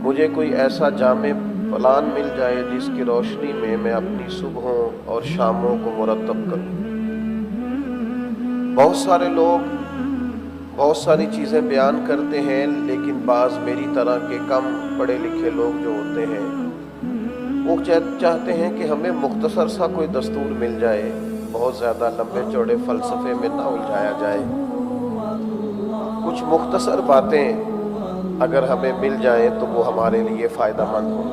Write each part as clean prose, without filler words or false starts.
مجھے کوئی ایسا جامع پلان مل جائے جس کی روشنی میں میں اپنی صبحوں اور شاموں کو مرتب کروں۔ بہت سارے لوگ بہت ساری چیزیں بیان کرتے ہیں، لیکن بعض میری طرح کے کم پڑھے لکھے لوگ جو ہوتے ہیں وہ چاہتے ہیں کہ ہمیں مختصر سا کوئی دستور مل جائے، بہت زیادہ لمبے چوڑے فلسفے میں نہ الجھایا جائے، کچھ مختصر باتیں اگر ہمیں مل جائیں تو وہ ہمارے لیے فائدہ مند ہوں۔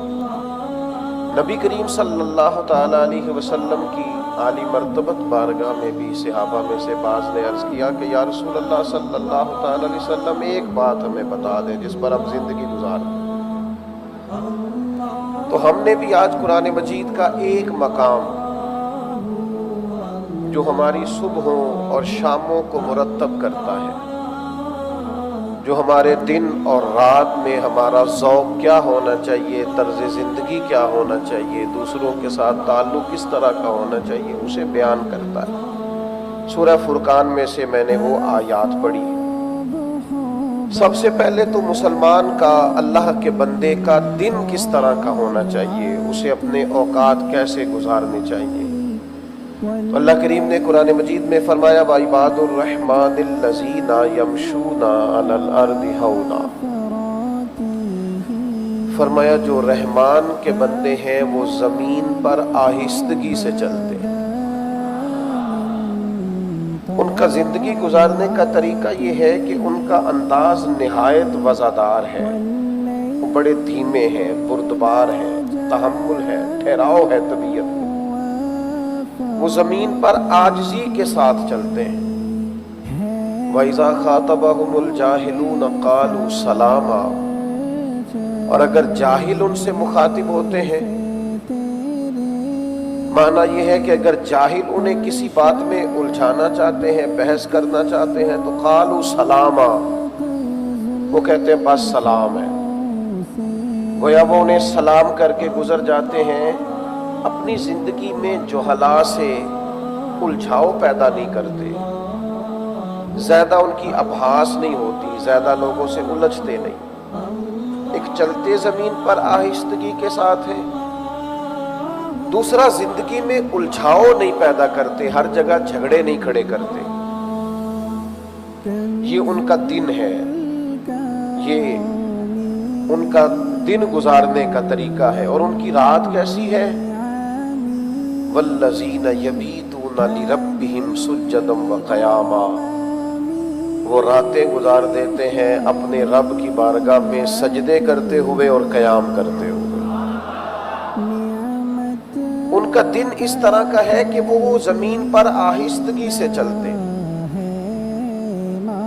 نبی کریم صلی اللہ تعالیٰ علیہ وسلم کی عالی مرتبت بارگاہ میں بھی صحابہ میں سے بعض نے عرض کیا کہ یا رسول اللہ صلی اللہ تعالیٰ علیہ وسلم ایک بات ہمیں بتا دیں جس پر ہم زندگی گزار دیں۔ تو ہم نے بھی آج قرآن مجید کا ایک مقام جو ہماری صبحوں اور شاموں کو مرتب کرتا ہے، جو ہمارے دن اور رات میں ہمارا ذوق کیا ہونا چاہیے، طرز زندگی کیا ہونا چاہیے، دوسروں کے ساتھ تعلق کس طرح کا ہونا چاہیے، اسے بیان کرتا ہے۔ سورہ فرقان میں سے میں نے وہ آیات پڑھی۔ سب سے پہلے تو مسلمان کا، اللہ کے بندے کا دن کس طرح کا ہونا چاہیے، اسے اپنے اوقات کیسے گزارنے چاہیے۔ تو اللہ کریم نے قرآن مجید میں فرمایا وَعِبَادُ الرَّحْمَنِ الَّذِينَ يَمْشُونَ عَلَى الْأَرْضِ هَوْنًا، فرمایا جو رحمان کے بندے ہیں وہ زمین پر آہستگی سے چلتے ہیں۔ ان کا زندگی گزارنے کا طریقہ یہ ہے کہ ان کا انداز نہایت وزادار ہے، وہ بڑے دھیمے ہیں، بردبار ہیں، تحمل ہے، ٹھہراؤ ہے طبیعت میں، وہ زمین پر عاجزی کے ساتھ چلتے ہیں۔ وَإِذَا خَاطَبَهُمُ الْجَاهِلُونَ قَالُوا سَلَامًا، اور اگر جاہل ان سے مخاطب ہوتے ہیں، معنی یہ ہے کہ اگر جاہل انہیں کسی بات میں الجھانا چاہتے ہیں، بحث کرنا چاہتے ہیں تو قَالُوا سَلَامًا، وہ کہتے ہیں بس سلام ہے۔ گویا وہ انہیں سلام کر کے گزر جاتے ہیں، اپنی زندگی میں جہلا سے الجھاؤ پیدا نہیں کرتے، زیادہ ان کی ابحاث نہیں ہوتی، زیادہ لوگوں سے الجھتے نہیں، ایک چلتے زمین پر آہستگی کے ساتھ ہے۔ دوسرا، زندگی میں الجھاؤ نہیں پیدا کرتے، ہر جگہ جھگڑے نہیں کھڑے کرتے۔ یہ ان کا دن ہے، یہ ان کا دن گزارنے کا طریقہ ہے۔ اور ان کی رات کیسی ہے؟ وَالَّذِينَ يَبِيتُونَ لِرَبِّهِمْ سُجَّدًا وَقِيَامًا، وہ راتیں گزار دیتے ہیں اپنے رب کی بارگاہ میں سجدے کرتے ہوئے اور قیام کرتے ہوئے۔ ان کا دن اس طرح کا ہے کہ وہ زمین پر آہستگی سے چلتے،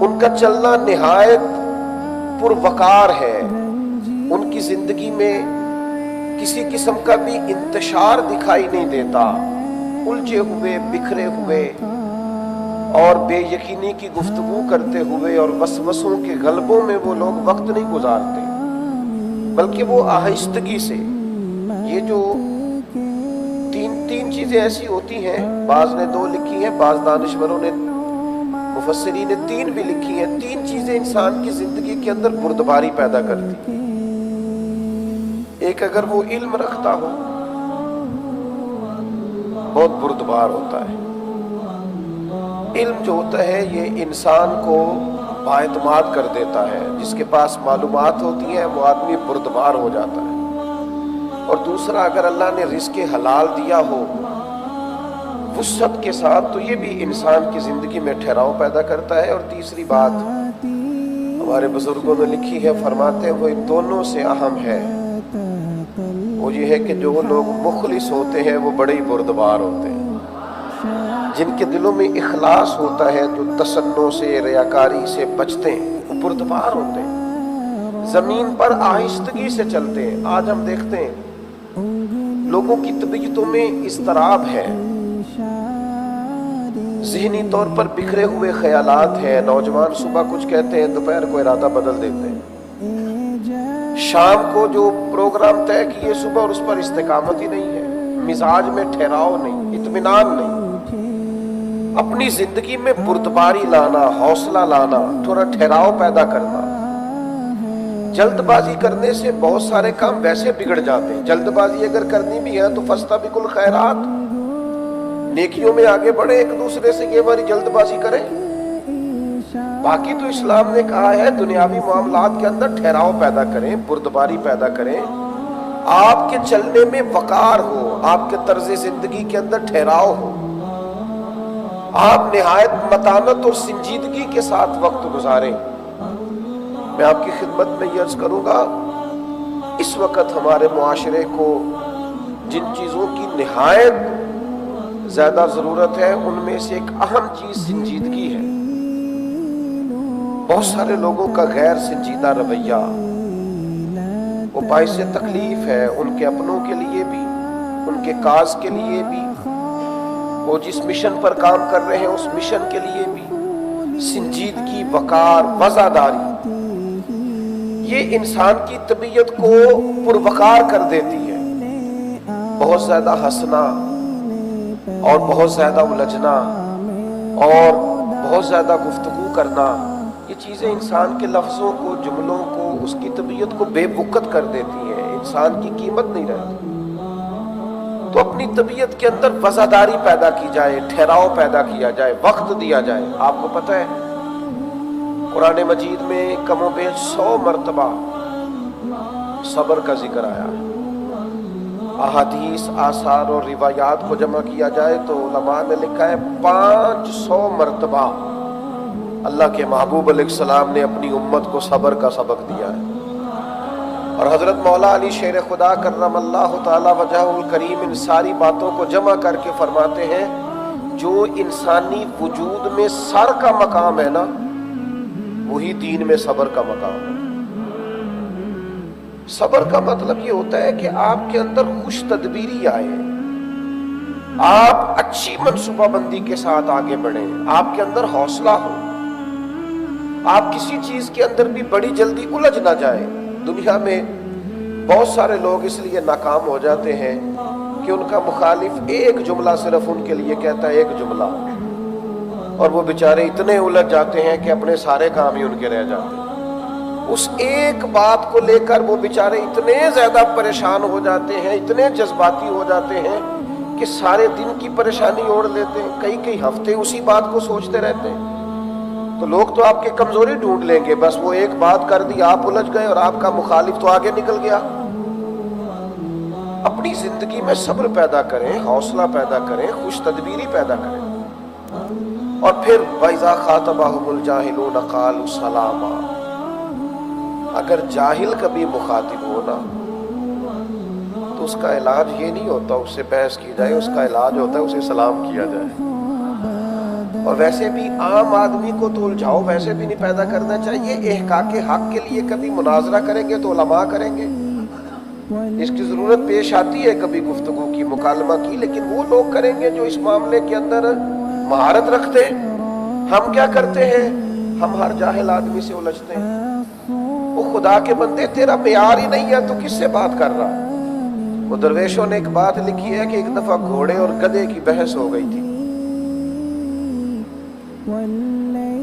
ان کا چلنا نہایت پروقار ہے، ان کی زندگی میں کسی قسم کا بھی انتشار دکھائی نہیں دیتا، الجھے ہوئے، بکھرے ہوئے اور بے یقینی کی گفتگو کرتے ہوئے اور وسوسوں کے غلبوں میں وہ لوگ وقت نہیں گزارتے، بلکہ وہ آہستگی سے۔ یہ جو تین چیزیں ایسی ہوتی ہیں، بعض نے 2 لکھی ہیں، بعض دانشوروں نے، مفسرین نے 3 بھی لکھی ہیں۔ 3 چیزیں انسان کی زندگی کے اندر بردباری پیدا کرتی ہیں۔ ایک، اگر وہ علم رکھتا ہو بہت بردبار ہوتا ہے۔ علم جو ہوتا ہے یہ انسان کو بااعتماد کر دیتا ہے، جس کے پاس معلومات ہوتی ہیں وہ آدمی بردبار ہو جاتا ہے۔ اور دوسرا، اگر اللہ نے رزق حلال دیا ہو وسعت کے ساتھ تو یہ بھی انسان کی زندگی میں ٹھہراؤ پیدا کرتا ہے۔ اور تیسری بات ہمارے بزرگوں نے لکھی ہے، فرماتے ہیں وہ ان دونوں سے اہم ہے، وہ یہ ہے کہ جو لوگ مخلص ہوتے ہیں وہ بڑے ہی بردبار ہوتے ہیں، جن کے دلوں میں اخلاص ہوتا ہے، جو تصنع سے، ریاکاری سے بچتے ہیں، وہ بردبار ہوتے ہیں، زمین پر آہستگی سے چلتے ہیں۔ آج ہم دیکھتے ہیں لوگوں کی طبیعتوں میں اضطراب ہے، ذہنی طور پر بکھرے ہوئے خیالات ہیں، نوجوان صبح کچھ کہتے ہیں، دوپہر کو ارادہ بدل دیتے ہیں، شام کو جو پروگرام طے کیے صبح اور اس پر استقامت ہی نہیں ہے، مزاج میں ٹھہراؤ نہیں، اطمینان نہیں، اپنی زندگی میں بردباری لانا، حوصلہ لانا، تھوڑا ٹھہراؤ پیدا کرنا، جلد بازی کرنے سے بہت سارے کام ویسے بگڑ جاتے ہیں. جلد بازی اگر کرنی بھی ہے تو فاستبقوا الخیرات، نیکیوں میں آگے بڑھے، ایک دوسرے سے یہ باری جلد بازی کریں. باقی تو اسلام نے کہا ہے دنیاوی معاملات کے اندر ٹھہراؤ پیدا کریں، بردباری پیدا کریں، آپ کے چلنے میں وقار ہو، آپ کے طرز زندگی کے اندر ٹھہراؤ ہو، آپ نہایت متانت اور سنجیدگی کے ساتھ وقت گزاریں. میں آپ کی خدمت میں یہ عرض کروں گا، اس وقت ہمارے معاشرے کو جن چیزوں کی نہایت زیادہ ضرورت ہے ان میں سے ایک اہم چیز سنجیدگی ہے. بہت سارے لوگوں کا غیر سنجیدہ رویہ وہ باعث تکلیف ہے، ان کے اپنوں کے لیے بھی، ان کے کاز کے لیے بھی، وہ جس مشن پر کام کر رہے ہیں اس مشن کے لیے بھی. سنجیدگی، وقار، وزاداری یہ انسان کی طبیعت کو پروقار کر دیتی ہے. بہت زیادہ ہنسنا اور بہت زیادہ الجھنا اور بہت زیادہ گفتگو کرنا، یہ چیزیں انسان کے لفظوں کو، جملوں کو، اس کی طبیعت کو بے وقت کر دیتی ہیں، انسان کی قیمت نہیں رہتی. تو اپنی طبیعت کے اندر وزاداری پیدا کی جائے، ٹھہراؤ پیدا کیا جائے، وقت دیا جائے. آپ کو پتہ ہے قرآن مجید میں کم و بیش 100 مرتبہ صبر کا ذکر آیا. احادیث، آثار اور روایات کو جمع کیا جائے تو علماء نے لکھا ہے 500 مرتبہ اللہ کے محبوب علیہ السلام نے اپنی امت کو صبر کا سبق دیا ہے. اور حضرت مولا علی شیر خدا کرم اللہ تعالی وجہہ الکریم ان ساری باتوں کو جمع کر کے فرماتے ہیں جو انسانی وجود میں سر کا مقام ہے نا، وہی دین میں صبر کا مقام ہے. صبر کا مطلب یہ ہوتا ہے کہ آپ کے اندر خوش تدبیری آئے، آپ اچھی منصوبہ بندی کے ساتھ آگے بڑھیں، آپ کے اندر حوصلہ ہو، آپ کسی چیز کے اندر بھی بڑی جلدی الجھ نہ جائیں. دنیا میں بہت سارے لوگ اس لیے ناکام ہو جاتے ہیں کہ ان کا مخالف ایک جملہ صرف ان کے لیے کہتا ہے، ایک جملہ، اور وہ بیچارے اتنے الجھ جاتے ہیں کہ اپنے سارے کام ہی ان کے رہ جاتے ہیں. اس ایک بات کو لے کر وہ بیچارے اتنے زیادہ پریشان ہو جاتے ہیں، اتنے جذباتی ہو جاتے ہیں کہ سارے دن کی پریشانی اوڑھ لیتے ہیں، کئی کئی ہفتے اسی بات کو سوچتے رہتے ہیں. تو لوگ تو آپ کی کمزوری ڈھونڈ لیں گے، بس وہ ایک بات کر دی، آپ الجھ گئے اور آپ کا مخالف تو آگے نکل گیا. اپنی زندگی میں صبر پیدا کریں، حوصلہ پیدا کریں، خوش تدبیری پیدا کریں. اور پھر وَإِذَا خَاطَبَهُمُ الْجَاهِلُونَ قَالُوا سَلَامًا، اگر جاہل کبھی مخاطب ہونا تو اس کا علاج یہ نہیں ہوتا اس سے بحث کی جائے، اس کا علاج ہوتا ہے اسے سلام کیا جائے. اور ویسے بھی عام آدمی کو تو الجھاؤ ویسے بھی نہیں پیدا کرنا چاہیے. احقاق حق کے لیے کبھی مناظرہ کریں گے تو علماء کریں گے، اس کی ضرورت پیش آتی ہے کبھی گفتگو کی، مکالمہ کی، لیکن وہ لوگ کریں گے جو اس معاملے کے اندر مہارت رکھتے ہیں. ہم کیا کرتے ہیں؟ ہم ہر جاہل آدمی سے الجھتے ہیں. وہ خدا کے بندے تیرا معیار ہی نہیں ہے تو کس سے بات کر رہا؟ وہ درویشوں نے ایک بات لکھی ہے کہ ایک دفعہ گھوڑے اور گدھے کی بحث ہو گئی تھی.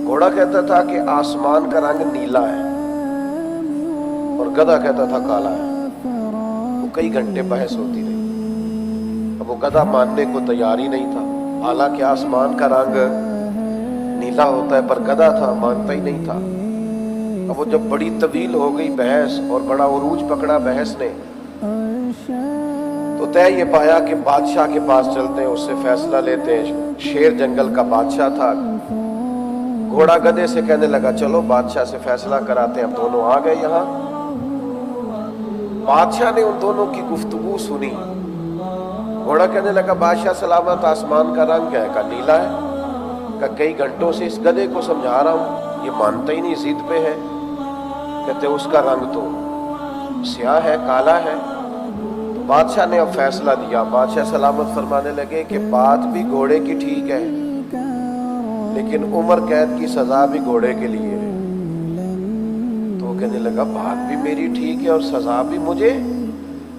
گھوڑا کہتا تھا کہ آسمان کا رنگ نیلا ہے اور گدھا کہتا تھا کالا ہے. وہ کئی گھنٹے بحث ہوتی رہی. اب وہ گدھا ماننے کو تیار ہی نہیں تھا، حالانکہ آسمان کا رنگ نیلا ہوتا ہے، پر گدھا تھا، مانتا ہی نہیں تھا. اب وہ جب بڑی طویل ہو گئی بحث اور بڑا عروج پکڑا بحث نے، تو طے یہ پایا کہ بادشاہ کے پاس چلتے ہیں، اس سے فیصلہ لیتے ہیں. شیر جنگل کا بادشاہ تھا. گھوڑا گدھے سے کہنے لگا چلو بادشاہ سے فیصلہ کراتے ہیں. اب دونوں آ گئے یہاں. بادشاہ نے ان دونوں کی گفتگو سنی. گھوڑا کہنے لگا بادشاہ سلامت، آسمان کا رنگ کیا ہے؟ کہا نیلا ہے. کہا کئی گھنٹوں سے اس گدھے کو سمجھا رہا ہوں، یہ مانتا ہی نہیں، ضد پہ ہے. کہتے اس کا رنگ تو سیاہ ہے، کالا ہے. تو بادشاہ نے اب فیصلہ دیا. بادشاہ سلامت فرمانے لگے کہ بات بھی گھوڑے کی ٹھیک ہے، لیکن عمر قید کی سزا بھی گھوڑے کے لیے ہے. تو وہ کہنے لگا بات بھی میری ٹھیک ہے اور سزا بھی مجھے.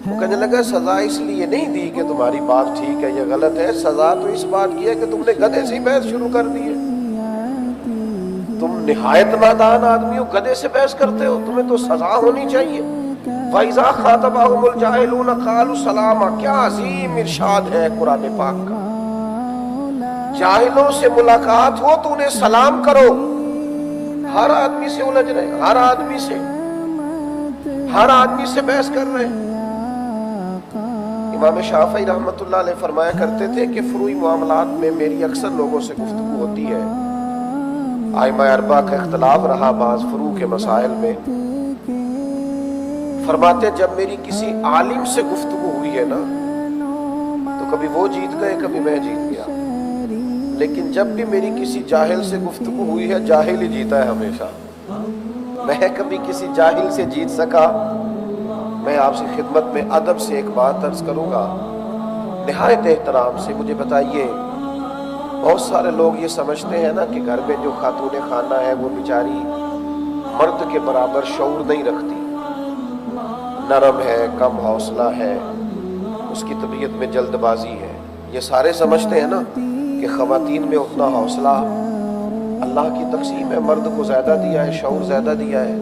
وہ کہنے لگا سزا اس لیے نہیں دی کہ تمہاری بات ٹھیک ہے یا غلط ہے، سزا تو اس بات کی ہے کہ تم نے گدھے سے ہی بحث شروع کر دی ہے. تم نہایت نادان آدمی ہو، گدھے سے بحث کرتے ہو، تمہیں تو سزا ہونی چاہیے۔ وَإِذَا خَاطَبَهُمُ الْجَاهِلُونَ قَالُوا سَلَامًا، کیا عظیم ارشاد ہے قرآن پاک کا۔ جاہلوں سے ملاقات ہو تو انہیں سلام کرو۔ ہر آدمی سے الجھ رہے، ہر آدمی سے بحث کر رہے ہیں۔ امام شافعی رحمۃ اللہ علیہ فرمایا کرتے تھے کہ فروعی معاملات میں میری اکثر لوگوں سے گفتگو ہوتی ہے، ائمہ اربعہ کا اختلاف رہا بعض فروع کے مسائل میں۔ فرماتے جب میری کسی عالم سے گفتگو ہوئی ہے نا تو کبھی وہ جیت گئے کبھی میں جیت گیا، لیکن جب بھی میری کسی جاہل سے گفتگو ہوئی ہے جاہل ہی جیتا ہے ہمیشہ۔ میں کبھی کسی جاہل سے جیت سکا۔ میں آپ سے خدمت میں ادب سے ایک بات عرض کروں گا، نہایت احترام سے مجھے بتائیے، بہت سارے لوگ یہ سمجھتے ہیں نا کہ گھر میں جو خاتون خانہ ہے وہ بیچاری مرد کے برابر شعور نہیں رکھتی، نرم ہے، کم حوصلہ ہے، اس کی طبیعت میں جلد بازی ہے۔ یہ سارے سمجھتے ہیں نا کہ خواتین میں اتنا حوصلہ اللہ کی تقسیم ہے، مرد کو زیادہ دیا ہے، شعور زیادہ دیا ہے۔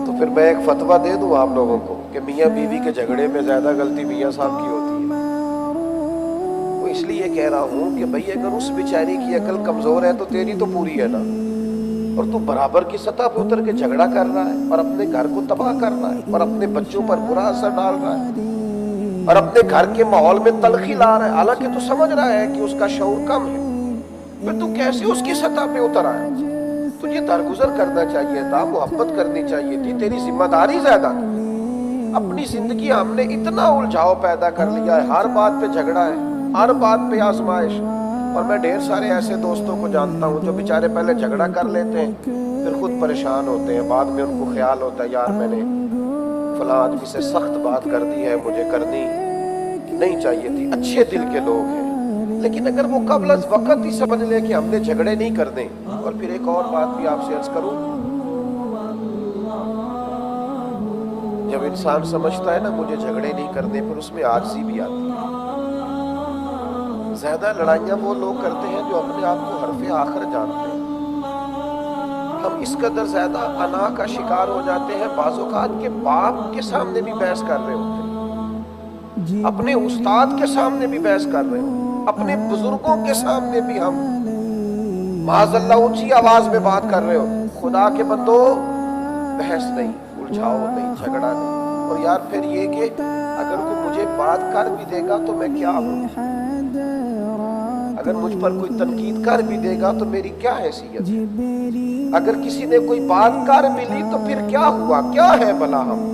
تو پھر میں ایک فتویٰ دے دوں آپ لوگوں کو کہ میاں بیوی کے جھگڑے میں زیادہ غلطی میاں صاحب کی ہوتی ہے۔ وہ اس لیے کہہ رہا ہوں کہ بھئی اگر اس بیچاری کی عقل کمزور ہے تو تیری تو پوری ہے نا، اور تو برابر کی سطح پہ اتر کے جھگڑا کر رہا ہے اور اپنے گھر کو تباہ کر رہا ہے اور اپنے بچوں پر برا اثر ڈال رہا ہے اور اپنے گھر کے ماحول میں تلخی لا رہا ہے، حالانکہ تو سمجھ رہا ہے کہ اس کا شعور کم ہے، پھر تو کیسے اس کی سطح پہ اتر آیا؟ تجھے درگزر کرنا چاہیے تھا، محبت کرنی چاہیے تھی، تیری ذمہ داری زیادہ تھی۔ اپنی زندگی ہم نے اتنا الجھاؤ پیدا کر لیا ہے، ہر بات پہ جھگڑا ہے، ہر بات پہ آزمائش۔ اور میں ڈھیر سارے ایسے دوستوں کو جانتا ہوں جو بیچارے پہلے جھگڑا کر لیتے ہیں پھر خود پریشان ہوتے ہیں، بعد میں ان کو خیال ہوتا ہے یار میں نے فلاں آدمی سے سخت بات کر دی ہے، مجھے کرنی نہیں چاہیے تھی۔ اچھے دل کے لوگ ہیں، لیکن اگر وہ قبل از وقت ہی سمجھ لے کہ ہم نے جھگڑے نہیں کرنے۔ اور پھر ایک اور بات بھی آپ سے عرض کروں، جب انسان سمجھتا ہے نا مجھے جھگڑے نہیں کرنے، پھر اس میں عاجزی بھی آتی ہے۔ زیادہ لڑائیاں وہ لوگ کرتے ہیں جو اپنے آپ کو حرف آخر جانتے ہیں۔ ہم اس قدر زیادہ انا کا شکار ہو جاتے ہیں، بعض اوقات کے باپ کے سامنے بھی بحث کر رہے ہوتے ہیں، اپنے استاد کے سامنے بھی بحث کر رہے ہوتے ہیں، اپنے بزرگوں کے سامنے بھی ہم معاذ اللہ اونچی آواز میں بات کر رہے ہوتے ہیں۔ خدا کے بندو، بحث نہیں، الجھاؤ نہیں، جھگڑا نہیں۔ اور یار پھر یہ کہ اگر کوئی مجھے بات کر بھی دے گا تو میں کیا ہوں، اگر مجھ پر کوئی تنقید کر بھی دے گا تو میری کیا حیثیت ہے، اگر کسی نے کوئی بات کر بھی لی تو پھر کیا ہوا، کیا ہے بھلا، ہم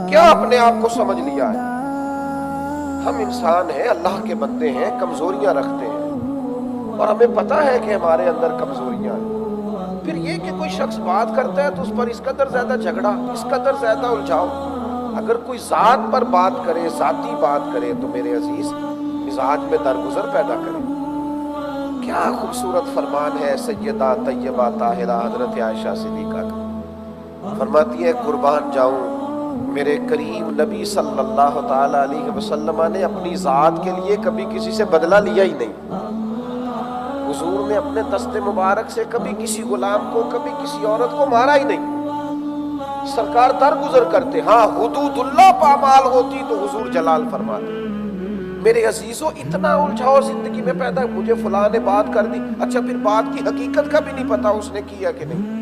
کیا اپنے آپ کو سمجھ لیا ہے؟ ہم انسان ہیں، اللہ کے بندے ہیں، کمزوریاں رکھتے ہیں اور ہمیں پتہ ہے کہ ہمارے اندر کمزوریاں ہیں۔ پھر یہ کہ کوئی شخص بات کرتا ہے تو اس پر اس قدر زیادہ جھگڑا، اس قدر زیادہ الجھاؤ۔ اگر کوئی ذات پر بات کرے، ذاتی بات کرے تو میرے عزیز مزاج میں درگزر پیدا کرے۔ کیا خوبصورت فرمان ہے سیدہ طیبہ طاہرہ حضرت عائشہ صدیقہ کا، فرماتی ہے قربان جاؤں میرے کریم نبی صلی اللہ تعالی علیہ وسلم نے اپنی ذات کے لیے کبھی کسی سے بدلہ لیا ہی نہیں۔ حضور نے اپنے دست مبارک سے کبھی کسی غلام کو، کبھی کسی عورت کو مارا ہی نہیں۔ سرکار درگزر کرتے، ہاں حدود اللہ پامال ہوتی تو حضور جلال فرماتے۔ میرے عزیزوں، اتنا الجھاؤ زندگی میں پیدا، مجھے فلاں نے بات کر دی، اچھا پھر بات کی حقیقت کا بھی نہیں پتا اس نے کیا کہ نہیں۔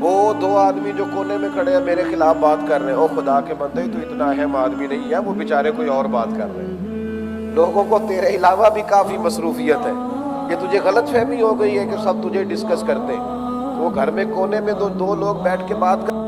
وہ دو آدمی جو کونے میں کھڑے ہیں میرے خلاف بات کر رہے ہیں، او خدا کے بندے تو اتنا اہم آدمی نہیں ہے، وہ بیچارے کوئی اور بات کر رہے ہیں۔ لوگوں کو تیرے علاوہ بھی کافی مصروفیت ہے، یہ تجھے غلط فہمی ہو گئی ہے کہ سب تجھے ڈسکس کرتے ہیں۔ وہ گھر میں کونے میں دو لوگ بیٹھ کے بات کر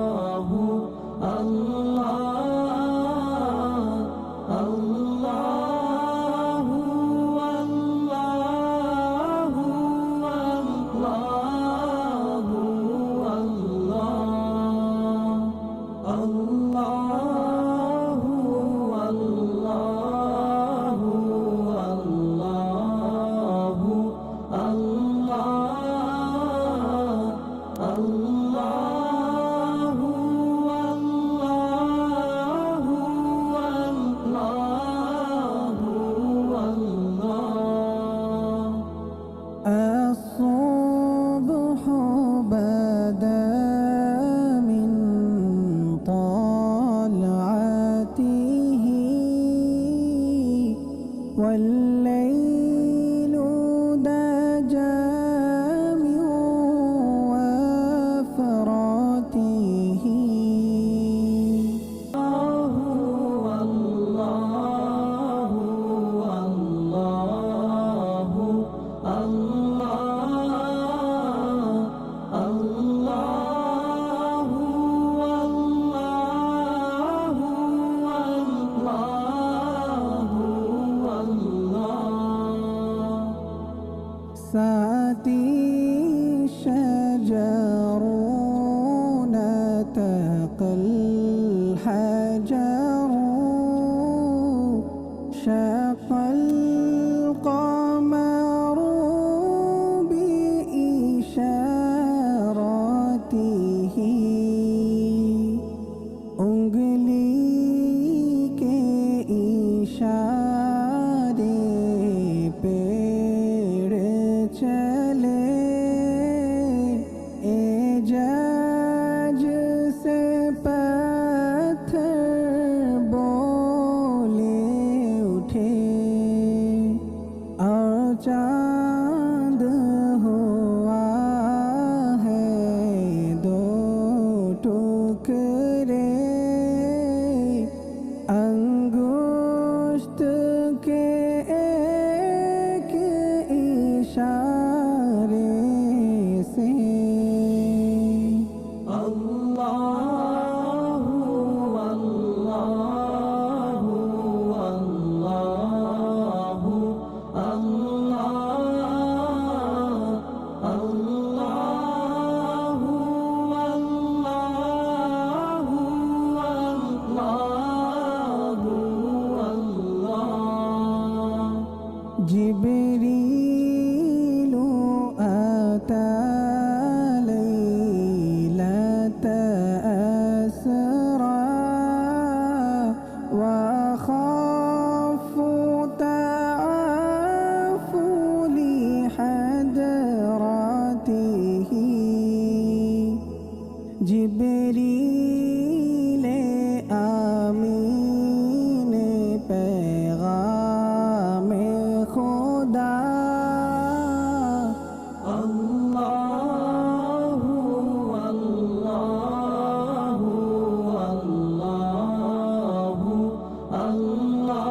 جبریل آمین پیغام خدا اللہ اللہ اللہ اللہ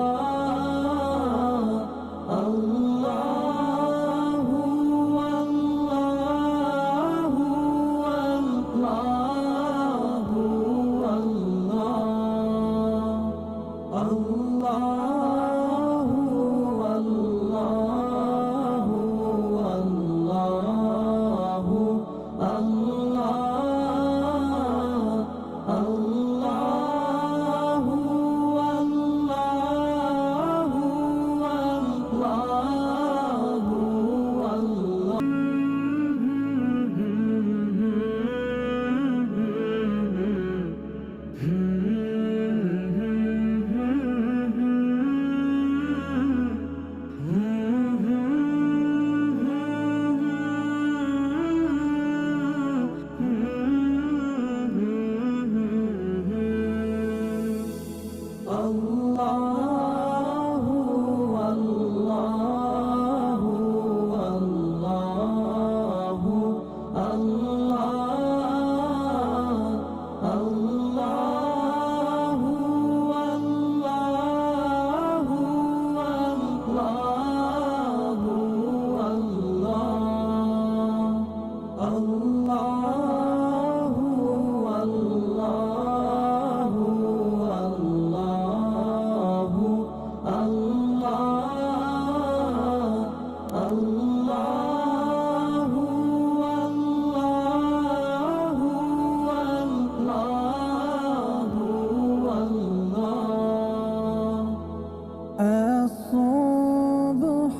الصبح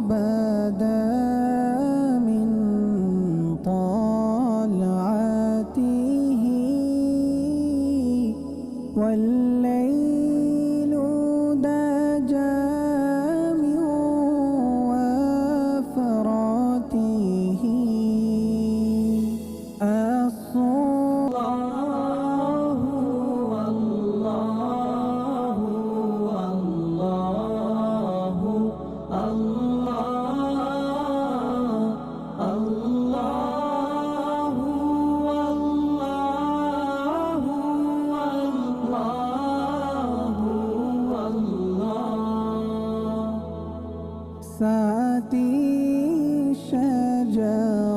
بدا من طلعته والليل دجى من وفراته ساتي شجر